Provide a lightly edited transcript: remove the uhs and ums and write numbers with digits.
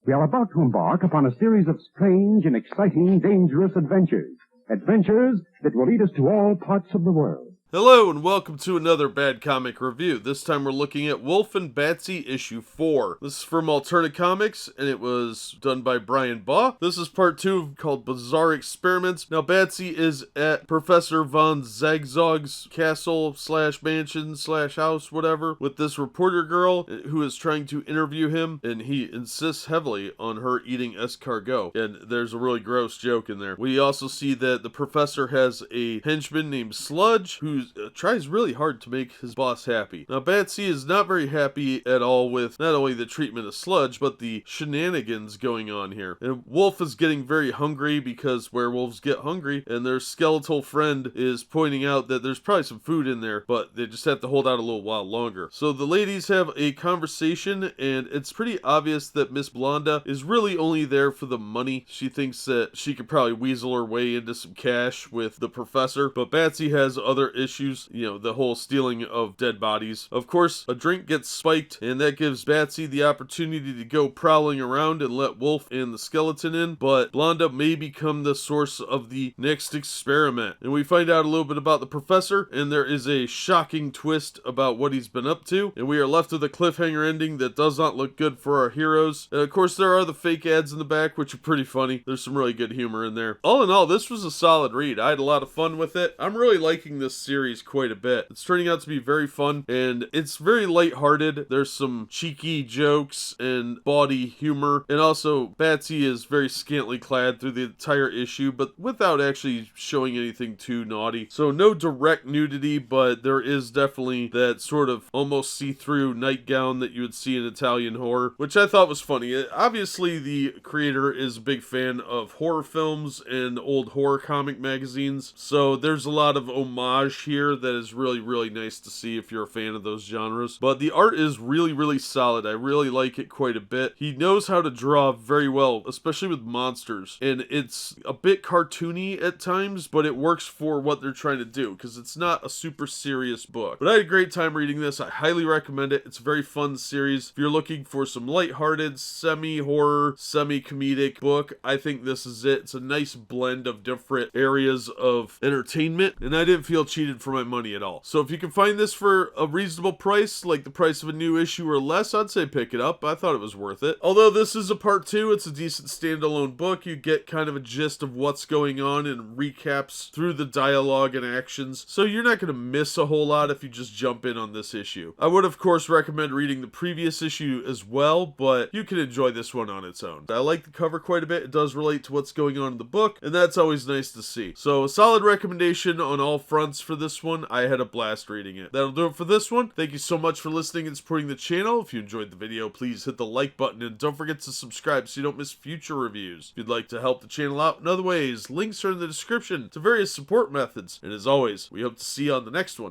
We are about to embark upon a series of strange and exciting, dangerous adventures. Adventures that will lead us to all parts of the world. Hello and welcome to another Bad Comic Review. This time we're looking at Wulf and Batsy issue 4. This is from Alterna Comics and it was done by Bryan and Baugh. This is part 2 called Bizarre Experiments. Now Batsy is at Professor Vn Zag-Zog's castle / mansion / house, whatever, with this reporter girl who is trying to interview him, and he insists heavily on her eating escargot. And there's a really gross joke in there. We also see that the professor has a henchman named Sludge who tries really hard to make his boss happy. Now Batsy is not very happy at all with not only the treatment of Sludge, but the shenanigans going on here. And Wulf is getting very hungry because werewolves get hungry, and their skeletal friend is pointing out that there's probably some food in there, but they just have to hold out a little while longer. So the ladies have a conversation, and it's pretty obvious that Miss Blonda is really only there for the money. She thinks that she could probably weasel her way into some cash with the professor, but Batsy has other issues, the whole stealing of dead bodies. Of course, a drink gets spiked, and that gives Batsy the opportunity to go prowling around and let Wulf and the skeleton in, but Blonda may become the source of the next experiment. And we find out a little bit about the professor, and there is a shocking twist about what he's been up to, and we are left with a cliffhanger ending that does not look good for our heroes. And of course, there are the fake ads in the back, which are pretty funny. There's some really good humor in there. All in all, this was a solid read. I had a lot of fun with it. I'm really liking this series quite a bit. It's turning out to be very fun, and it's very lighthearted. There's some cheeky jokes and bawdy humor, and also Batsy is very scantily clad through the entire issue, but without actually showing anything too naughty. So no direct nudity, but there is definitely that sort of almost see-through nightgown that you would see in Italian horror, which I thought was funny. Obviously, the creator is a big fan of horror films and old horror comic magazines, so there's a lot of homage here that is really nice to see if you're a fan of those genres. But the art is really solid. I really like it quite a bit. He knows how to draw very well, especially with monsters, and it's a bit cartoony at times, but it works for what they're trying to do because it's not a super serious book. But I had a great time reading this. I highly recommend it. It's a very fun series. If you're looking for some lighthearted, semi-horror, semi-comedic book, I think this is it. It's a nice blend of different areas of entertainment, and I didn't feel cheated for my money at all. So if you can find this for a reasonable price, like the price of a new issue or less, I'd say pick it up. I thought it was worth it. Although this is a part 2, it's a decent standalone book. You get kind of a gist of what's going on and recaps through the dialogue and actions, so you're not going to miss a whole lot if you just jump in on this issue. I would of course recommend reading the previous issue as well, but you can enjoy this one on its own. I like the cover quite a bit. It does relate to what's going on in the book, and that's always nice to see. So a solid recommendation on all fronts for this one. I had a blast reading it. That'll do it for this one. Thank you so much for listening and supporting the channel. If you enjoyed the video, please hit the like button and don't forget to subscribe so you don't miss future reviews. If you'd like to help the channel out in other ways, links are in the description to various support methods. And as always, we hope to see you on the next one.